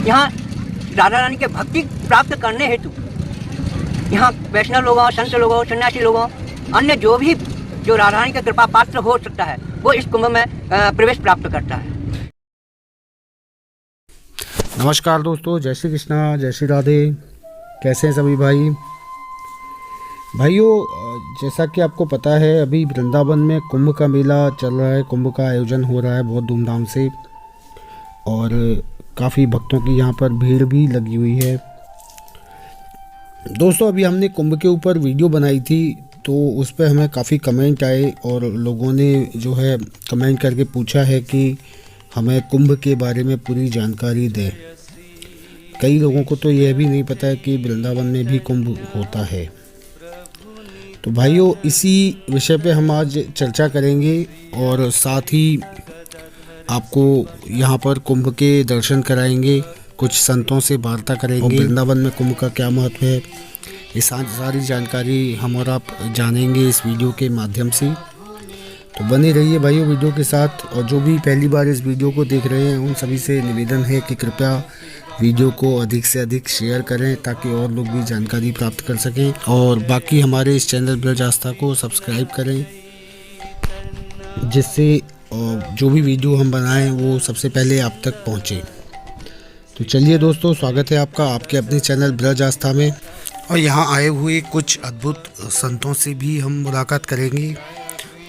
यहाँ राधा रानी के भक्ति प्राप्त करने हेतु यहाँ वैष्णव लोगों, संत लोगों, सन्यासी लोगों, अन्य जो राधा रानी का कृपा पात्र हो सकता है वो इस कुंभ में प्रवेश प्राप्त करता है। नमस्कार दोस्तों, जय श्री कृष्णा, जय श्री राधे। कैसे हैं सभी भाइयों? जैसा कि आपको पता है, अभी वृंदावन में कुंभ का मेला चल रहा है, कुंभ का आयोजन हो रहा है बहुत धूमधाम से और काफ़ी भक्तों की यहाँ पर भीड़ भी लगी हुई है। दोस्तों, अभी हमने कुंभ के ऊपर वीडियो बनाई थी तो उस पर हमें काफ़ी कमेंट आए और लोगों ने जो है कमेंट करके पूछा है कि हमें कुंभ के बारे में पूरी जानकारी दें। कई लोगों को तो यह भी नहीं पता है कि वृंदावन में भी कुंभ होता है। तो भाइयों, इसी विषय पे हम आज चर्चा करेंगे और साथ ही आपको यहाँ पर कुंभ के दर्शन कराएंगे, कुछ संतों से वार्ता करेंगे, वृंदावन में कुंभ का क्या महत्व है, ये सारी जानकारी हम और आप जानेंगे इस वीडियो के माध्यम से। तो बने रहिए भाइयों वीडियो के साथ। और जो भी पहली बार इस वीडियो को देख रहे हैं उन सभी से निवेदन है कि कृपया वीडियो को अधिक से अधिक शेयर करें ताकि और लोग भी जानकारी प्राप्त कर सकें, और बाकी हमारे इस चैनल ब्रज आस्था को सब्सक्राइब करें जिससे जो भी वीडियो हम बनाएं वो सबसे पहले आप तक पहुंचे। तो चलिए दोस्तों, स्वागत है आपका आपके अपने चैनल ब्रज आस्था में। और यहाँ आए हुए कुछ अद्भुत संतों से भी हम मुलाकात करेंगे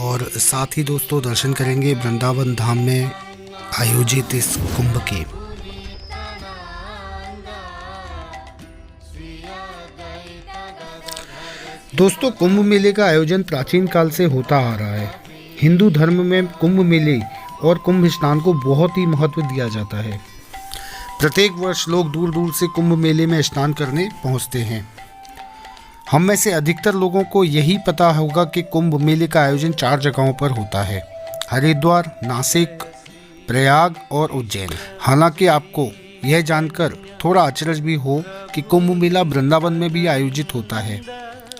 और साथ ही दोस्तों दर्शन करेंगे वृंदावन धाम में आयोजित इस कुंभ के। दोस्तों, कुंभ मेले का आयोजन प्राचीन काल से होता आ रहा है। हिंदू धर्म में कुंभ मेले और कुंभ स्नान को बहुत ही महत्व दिया जाता है। प्रत्येक वर्ष लोग दूर दूर से कुंभ मेले में स्नान करने पहुंचते हैं। हम में से अधिकतर लोगों को यही पता होगा कि कुंभ मेले का आयोजन 4 जगहों पर होता है: हरिद्वार, नासिक, प्रयाग और उज्जैन। हालांकि आपको यह जानकर थोड़ा अचरज भी हो कि कुंभ मेला वृंदावन में भी आयोजित होता है,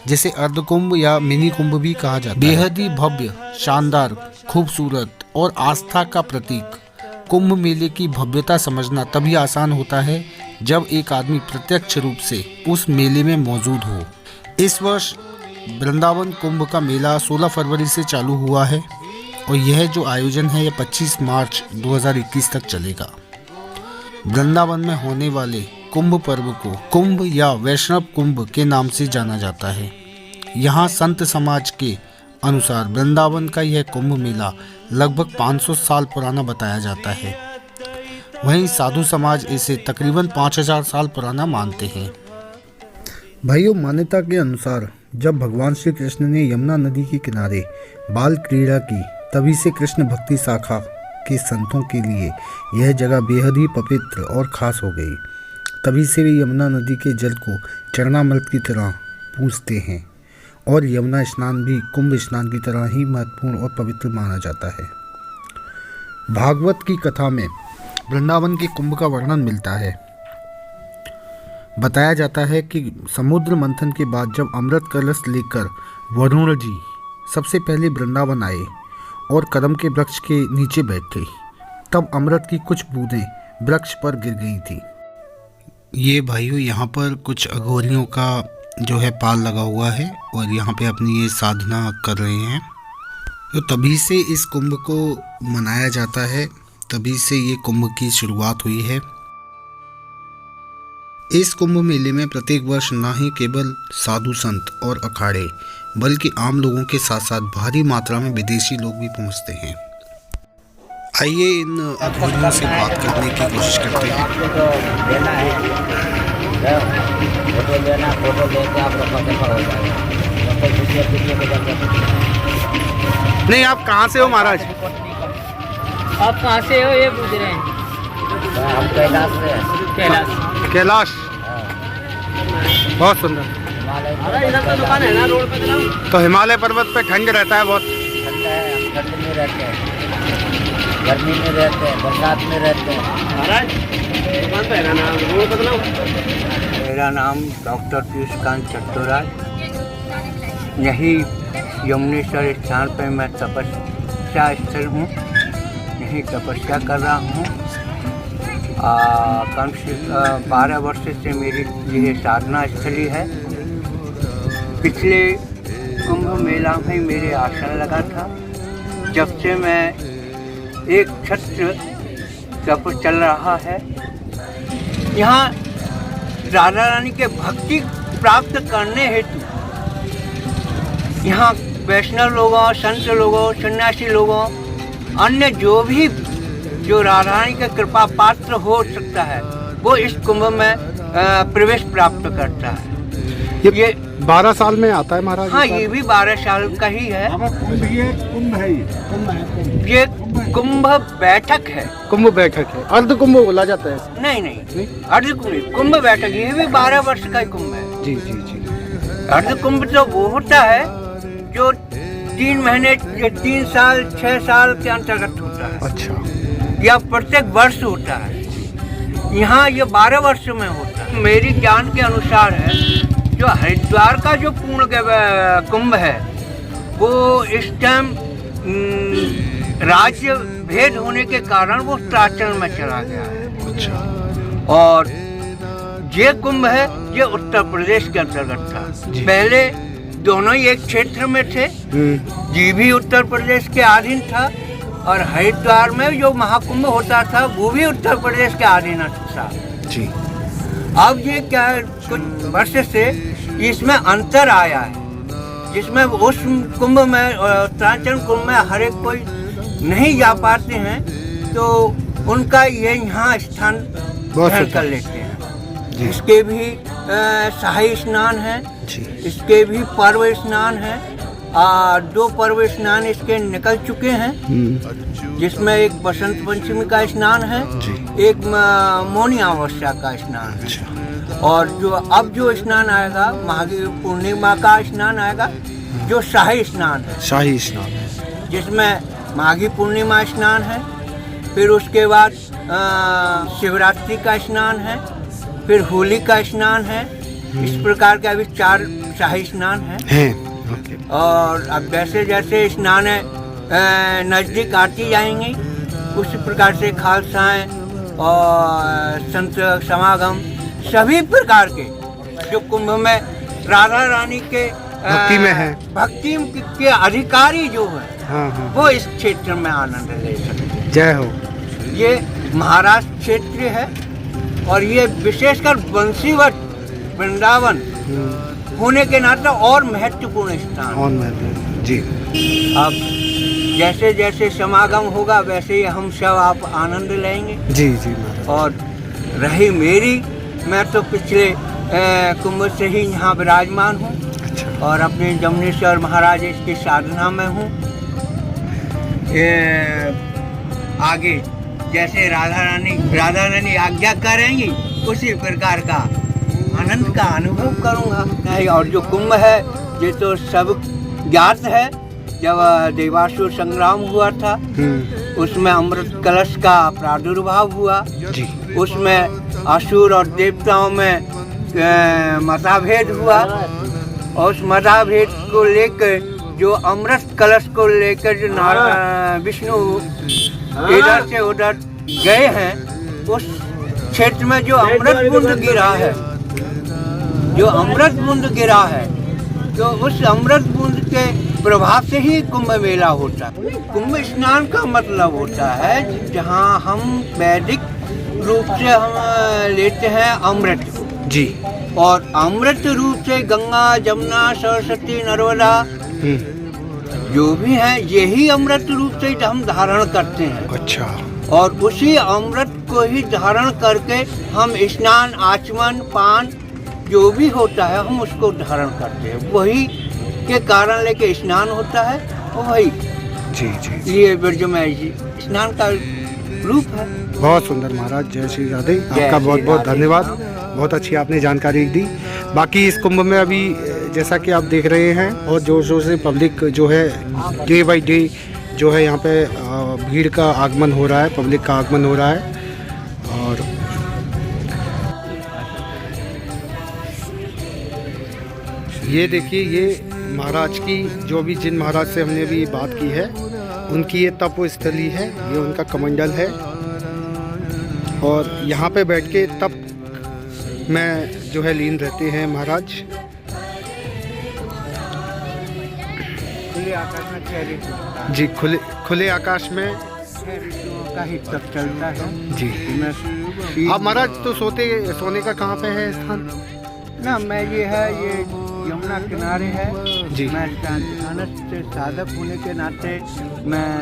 जिसे अर्ध कुंभ या मिनी कुंभ भी कहा जाता है। बेहद ही भव्य, शानदार, खूबसूरत और आस्था का प्रतीक कुंभ मेले की भव्यता समझना तभी आसान होता है जब एक आदमी प्रत्यक्ष रूप से उस मेले में मौजूद हो। इस वर्ष वृंदावन कुंभ का मेला 16 फरवरी से चालू हुआ है और यह जो आयोजन है यह 25 मार्च 2021 तक चलेगा। वृंदावन में होने वाले कुंभ पर्व को कुंभ या वैष्णव कुंभ के नाम से जाना जाता है। यहाँ संत समाज के अनुसार वृंदावन का यह कुंभ मेला लगभग 500 साल पुराना बताया जाता है। वहीं साधु समाज इसे तकरीबन 5000 साल पुराना मानते हैं। भाइयों, मान्यता के अनुसार जब भगवान श्री कृष्ण ने यमुना नदी के किनारे बाल क्रीड़ा की, तभी से कृष्ण भक्ति शाखा के संतों के लिए यह जगह बेहद ही पवित्र और खास हो गई। तभी से वे यमुना नदी के जल को चरणामृत की तरह पूजते हैं और यमुना स्नान भी कुंभ स्नान की तरह ही महत्वपूर्ण और पवित्र माना जाता है। भागवत की कथा में वृंदावन के कुंभ का वर्णन मिलता है। बताया जाता है कि समुद्र मंथन के बाद जब अमृत कलश लेकर वरुण जी सबसे पहले वृंदावन आए और कदम के वृक्ष के नीचे बैठे, तब अमृत की कुछ बूंदें वृक्ष पर गिर गई थी। ये भाइयों, यहाँ पर कुछ अघोरियों का जो है पाल लगा हुआ है और यहाँ पे अपनी ये साधना कर रहे हैं। तो तभी से इस कुंभ को मनाया जाता है, तभी से ये कुंभ की शुरुआत हुई है। इस कुंभ मेले में प्रत्येक वर्ष न ही केवल साधु संत और अखाड़े बल्कि आम लोगों के साथ साथ भारी मात्रा में विदेशी लोग भी पहुंचते हैं। आइए इन अघोरियों से बात करने की कोशिश करते हैं। नहीं, आप कहाँ से हो महाराज? आप कहाँ से हो ये पूछ रहे हैं? हम कैलाश से। कैलाश, बहुत सुंदर। इधर तो दुकान है ना रोड पे। तो हिमालय पर्वत पे ठंड रहता है बहुत? ठंड है, हम ठंड में रहते हैं, गर्मी में रहते हैं, बरसात में रहते हैं। महाराज दुकान पे है ना, रोड पे ना। मेरा नाम डॉक्टर पीयूषकांत चट्टोराय। यही यमुनेश्वर स्थान पर मैं तपस्या स्थल हूँ, यहीं तपस्या कर रहा हूँ कम से 12 वर्ष से मेरी यह साधना स्थली है। पिछले कुंभ मेला में मेरे आसन लगा था। जब से मैं एक छत्र तप चल रहा है। यहाँ राधा रानी के भक्ति प्राप्त करने हेतु यहाँ वैष्णव लोगों, संत लोगों, सन्यासी लोगों, अन्य जो राधा रानी के कृपा पात्र हो सकता है वो इस कुंभ में प्रवेश प्राप्त करता है। ये 12 साल में आता है महाराज? हाँ, ये भी 12 साल का ही है। कुंभ है ये कुंभ बैठक है। कुंभ बैठक है, अर्ध कुंभ बोला जाता है? नहीं, अर्ध कुंभ बैठक, ये भी 12 वर्ष का ही कुंभ है। जी जी जी। अर्ध कुंभ तो वो होता है जो 3 महीने, 3 साल, 6 साल के अंतर्गत होता है। अच्छा। या प्रत्येक वर्ष होता है। यहाँ ये 12 वर्ष में होता है। मेरी ज्ञान के अनुसार है जो हरिद्वार का जो पूर्ण कुंभ है वो इस टाइम राज्य भेद होने के कारण वो उत्तराखंड में चला गया है। अच्छा। और ये कुंभ है ये उत्तर प्रदेश के अंतर्गत था। पहले दोनों ही एक क्षेत्र में थे। ये भी उत्तर प्रदेश के अधीन था और हरिद्वार में जो महाकुंभ होता था वो भी उत्तर प्रदेश के अधीन था जी। अब ये क्या कुछ वर्ष से इसमें अंतर आया है, जिसमें उस कुंभ में, उत्तराखंड कुंभ में हर एक कोई नहीं जा पाते हैं तो उनका ये यहाँ स्थान ग्रहण कर लेते हैं। इसके भी शाही स्नान है, इसके भी पर्व स्नान है। 2 पर्व स्नान इसके निकल चुके हैं, जिसमें एक बसंत पंचमी का स्नान है, एक मौनी अमावस्या का स्नान है। और जो स्नान आएगा माघी पूर्णिमा का स्नान आएगा जो शाही स्नान है। शाही स्नान है जिसमें माघी पूर्णिमा स्नान है, फिर उसके बाद शिवरात्रि का स्नान है, फिर होली का स्नान है। इस प्रकार के अभी 4 शाही स्नान हैं। और अब जैसे जैसे स्नान नज़दीक आती जाएंगी उसी प्रकार से खालसाएं और संत समागम सभी प्रकार के जो कुंभ में राधा रानी के भक्ति में है, भक्ति के अधिकारी जो है वो इस क्षेत्र में आनंद ले सकते। जय हो। ये महाराष्ट्र क्षेत्र है और ये विशेषकर बंसीवट वृंदावन होने के नाते और महत्वपूर्ण स्थान जी। अब जैसे जैसे समागम होगा वैसे ही हम सब आप आनंद लेंगे। जी जी। और रही मेरी, मैं तो पिछले कुंभ से ही यहाँ विराजमान हूँ। अच्छा। और अपने जमुनेश्वर महाराज इसकी साधना में हूँ। आगे जैसे राधा रानी आज्ञा करेंगी उसी प्रकार का आनंद का अनुभव करूँगा। नहीं, और जो कुंभ है ये तो सब ज्ञात है। जब देवासुर संग्राम हुआ था उसमें अमृत कलश का प्रादुर्भाव हुआ जी। उसमें असुर और देवताओं में मतभेद हुआ और उस मतभेद को लेकर जो अमृत कलश को लेकर जो विष्णु इधर से उधर गए हैं, उस क्षेत्र में जो अमृत बूंद गिरा है तो उस अमृत बूंद के प्रभाव से ही कुंभ मेला होता है। कुंभ स्नान का मतलब होता है जहाँ हम वैदिक रूप से हम लेते हैं अमृत जी, और अमृत रूप से गंगा, जमुना, सरस्वती, नर्मदा जो भी है यही अमृत रूप से हम धारण करते हैं। अच्छा। और उसी अमृत को ही धारण करके हम स्नान, आचमन, पान जो भी होता है हम उसको धारण करते हैं। वही के कारण लेके स्नान होता है वही जी जी ये ब्रजमय जी स्नान का रूप है। बहुत सुंदर महाराज, जय श्री राधे। आपका बहुत बहुत धन्यवाद, बहुत अच्छी आपने जानकारी दी। बाकी इस कुंभ में अभी जैसा कि आप देख रहे हैं और जोर शोर से पब्लिक जो है डे बाई डे जो है यहाँ पे भीड़ का आगमन हो रहा है, पब्लिक का आगमन हो रहा है। और ये देखिए, ये महाराज की जो भी जिन महाराज से हमने अभी बात की है उनकी ये तप स्थली है, ये उनका कमंडल है। और यहाँ पे बैठ के तप में जो है लीन रहते हैं महाराज। खुले आकाश में 6 ऋतु जी, खुले आकाश में 6 ऋतुओं का ही तप चलता है। जी। मैं आप महाराज तो सोने का कहाँ पे है स्थान? ना मैं ये यमुना किनारे है जी। मैं शांतिखानस से साधक होने के नाते मैं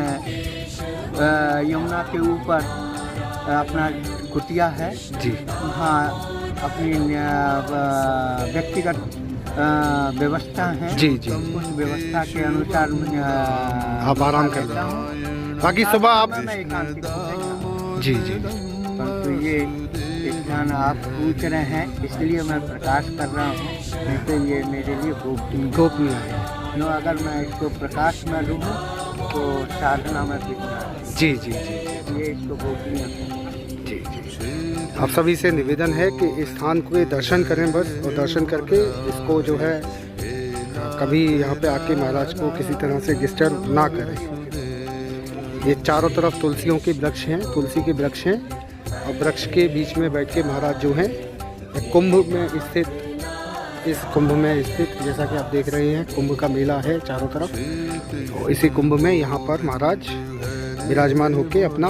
यमुना के ऊपर अपना कुटिया है जी। वहाँ अपनी व्यक्तिगत व्यवस्था है। जी जी। उस व्यवस्था के अनुसार आप आराम कर लेता हूँ। बाकी सुबह आप मैं एकांतिक हो गया। जी जी परंतु ये स्थान आप पूछ रहे हैं इसलिए मैं प्रकाश कर रहा हूँ, नहीं तो ये मेरे लिए गोपनीय है। नो अगर मैं इसको प्रकाश में रहूँ तो साधना में दिखना है। जी जी जी ये इसको गोपनीय है। जी जी। आप सभी से निवेदन है कि इस स्थान को दर्शन करें बस, और दर्शन करके इसको जो है कभी यहाँ पे आके महाराज को किसी तरह से डिस्टर्ब ना करें। ये चारों तरफ तुलसियों के वृक्ष हैं, तुलसी के वृक्ष हैं, और वृक्ष के बीच में बैठ के महाराज जो हैं कुंभ में स्थित, इस कुंभ में स्थित जैसा कि आप देख रहे हैं कुंभ का मेला है चारों तरफ, तो इसी कुंभ में यहाँ पर महाराज विराजमान होके अपना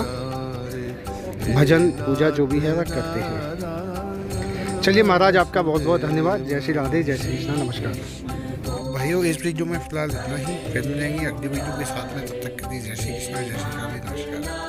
भजन पूजा जो भी है वह करते हैं। चलिए महाराज, आपका बहुत बहुत धन्यवाद। जय श्री राधे, जय श्री कृष्णा, नमस्कार। भाइयों, इस वीडियो में फिलहाल इतना ही। फिर मिलेंगे अगली वीडियो के साथ में, तब तक के लिए जय श्री कृष्ण, जय श्री राधे, नमस्कार।